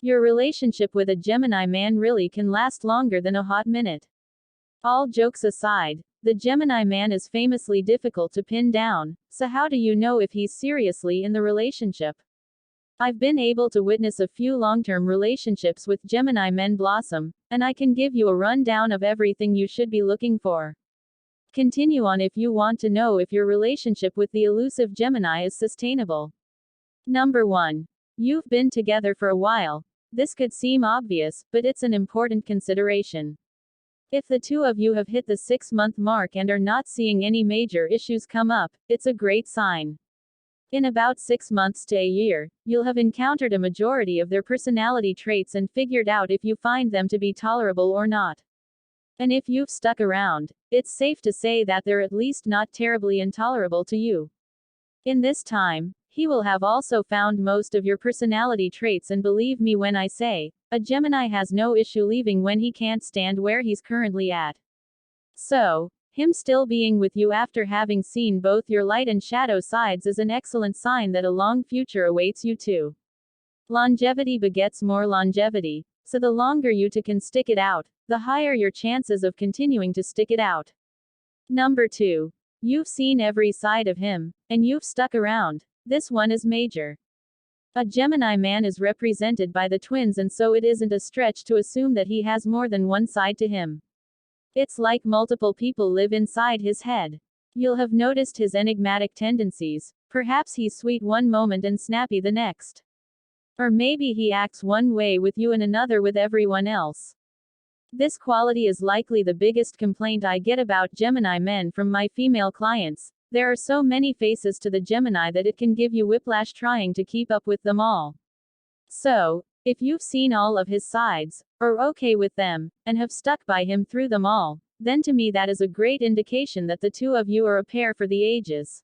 Your relationship with a Gemini man really can last longer than a hot minute. All jokes aside, the Gemini man is famously difficult to pin down, so how do you know if he's seriously in the relationship? I've been able to witness a few long-term relationships with Gemini men blossom, and I can give you a rundown of everything you should be looking for. Continue on if you want to know if your relationship with the elusive Gemini is sustainable. Number 1. You've been together for a while. This could seem obvious, but it's an important consideration. If the two of you have hit the 6-month mark and are not seeing any major issues come up, it's a great sign. In about 6 months to a year, you'll have encountered a majority of their personality traits and figured out if you find them to be tolerable or not. And if you've stuck around, it's safe to say that they're at least not terribly intolerable to you. In this time, he will have also found most of your personality traits, and believe me when I say, a Gemini has no issue leaving when he can't stand where he's currently at. So, him still being with you after having seen both your light and shadow sides is an excellent sign that a long future awaits you too. Longevity begets more longevity, so the longer you two can stick it out, the higher your chances of continuing to stick it out. Number 2. You've seen every side of him, and you've stuck around. This one is major. A Gemini man is represented by the twins, and so it isn't a stretch to assume that he has more than one side to him. It's like multiple people live inside his head. You'll have noticed his enigmatic tendencies. Perhaps he's sweet one moment and snappy the next. Or maybe he acts one way with you and another with everyone else. This quality is likely the biggest complaint I get about Gemini men from my female clients. There are so many faces to the Gemini that it can give you whiplash trying to keep up with them all. So, if you've seen all of his sides, or okay with them, and have stuck by him through them all, then to me that is a great indication that the two of you are a pair for the ages.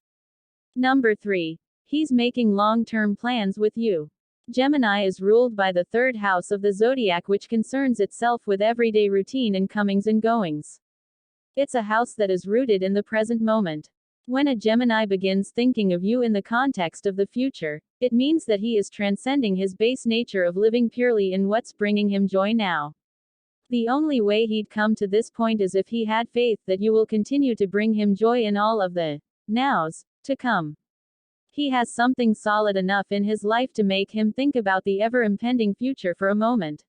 Number 3. He's making long-term plans with you. Gemini is ruled by the 3rd house of the zodiac, which concerns itself with everyday routine and comings and goings. It's a house that is rooted in the present moment. When a Gemini begins thinking of you in the context of the future, it means that he is transcending his base nature of living purely in what's bringing him joy now. The only way he'd come to this point is if he had faith that you will continue to bring him joy in all of the nows to come. He has something solid enough in his life to make him think about the ever-impending future for a moment.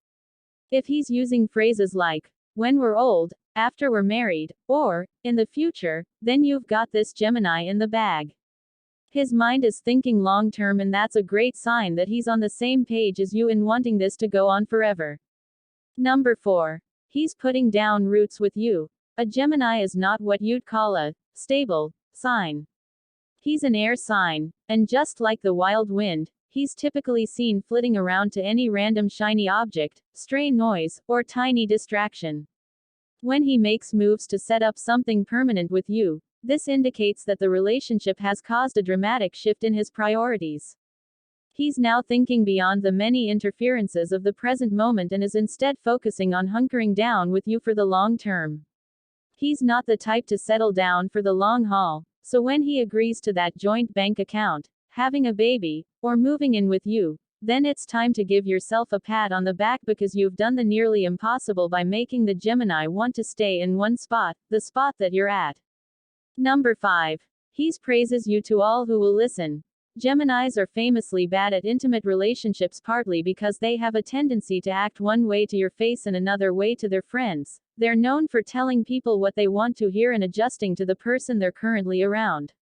If he's using phrases like, when we're old, after we're married, or, in the future, then you've got this Gemini in the bag. His mind is thinking long-term, and that's a great sign that he's on the same page as you in wanting this to go on forever. Number 4. He's putting down roots with you. A Gemini is not what you'd call a stable sign. He's an air sign, and just like the wild wind, he's typically seen flitting around to any random shiny object, stray noise, or tiny distraction. When he makes moves to set up something permanent with you, this indicates that the relationship has caused a dramatic shift in his priorities. He's now thinking beyond the many interferences of the present moment and is instead focusing on hunkering down with you for the long term. He's not the type to settle down for the long haul, so when he agrees to that joint bank account, having a baby, or moving in with you, then it's time to give yourself a pat on the back, because you've done the nearly impossible by making the Gemini want to stay in one spot, the spot that you're at. Number 5. He praises you to all who will listen. Geminis are famously bad at intimate relationships, partly because they have a tendency to act one way to your face and another way to their friends. They're known for telling people what they want to hear and adjusting to the person they're currently around.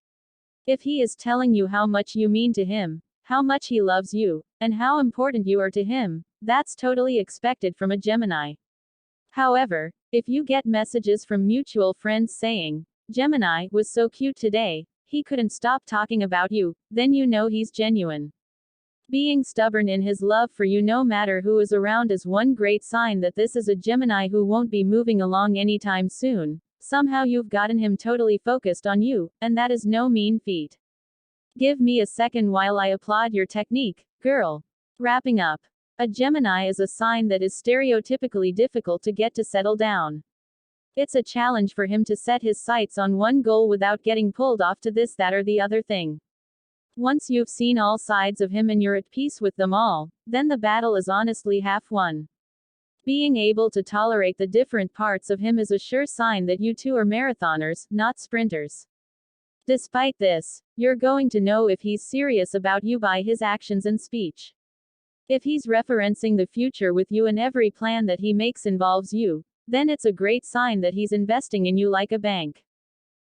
If he is telling you how much you mean to him, how much he loves you, and how important you are to him, that's totally expected from a Gemini. However, if you get messages from mutual friends saying, Gemini was so cute today, he couldn't stop talking about you, then you know he's genuine. Being stubborn in his love for you no matter who is around is one great sign that this is a Gemini who won't be moving along anytime soon. Somehow you've gotten him totally focused on you, and that is no mean feat. Give me a second while I applaud your technique, girl. Wrapping up. A Gemini is a sign that is stereotypically difficult to get to settle down. It's a challenge for him to set his sights on one goal without getting pulled off to this, that, or the other thing. Once you've seen all sides of him and you're at peace with them all, then the battle is honestly half won. Being able to tolerate the different parts of him is a sure sign that you two are marathoners, not sprinters. Despite this, you're going to know if he's serious about you by his actions and speech. If he's referencing the future with you and every plan that he makes involves you, then it's a great sign that he's investing in you like a bank.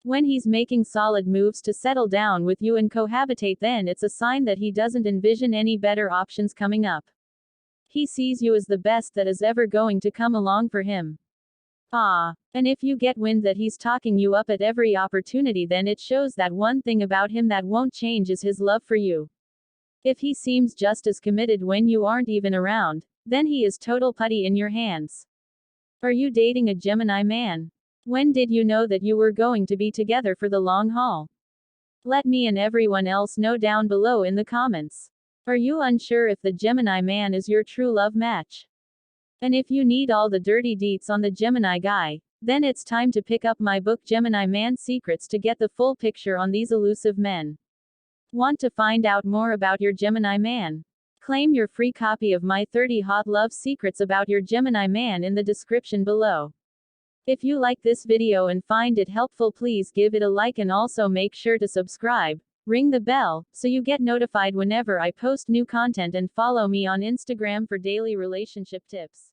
When he's making solid moves to settle down with you and cohabitate, then it's a sign that he doesn't envision any better options coming up. He sees you as the best that is ever going to come along for him. And if you get wind that he's talking you up at every opportunity, then it shows that one thing about him that won't change is his love for you. If he seems just as committed when you aren't even around, then he is total putty in your hands. Are you dating a Gemini man? When did you know that you were going to be together for the long haul? Let me and everyone else know down below in the comments. Are you unsure if the Gemini man is your true love match? And if you need all the dirty deets on the Gemini guy, then it's time to pick up my book Gemini Man Secrets to get the full picture on these elusive men. Want to find out more about your Gemini man? Claim your free copy of my 30 hot love secrets about your Gemini man in the description below. If you like this video and find it helpful, please give it a like and also make sure to subscribe, ring the bell, so you get notified whenever I post new content, and follow me on Instagram for daily relationship tips.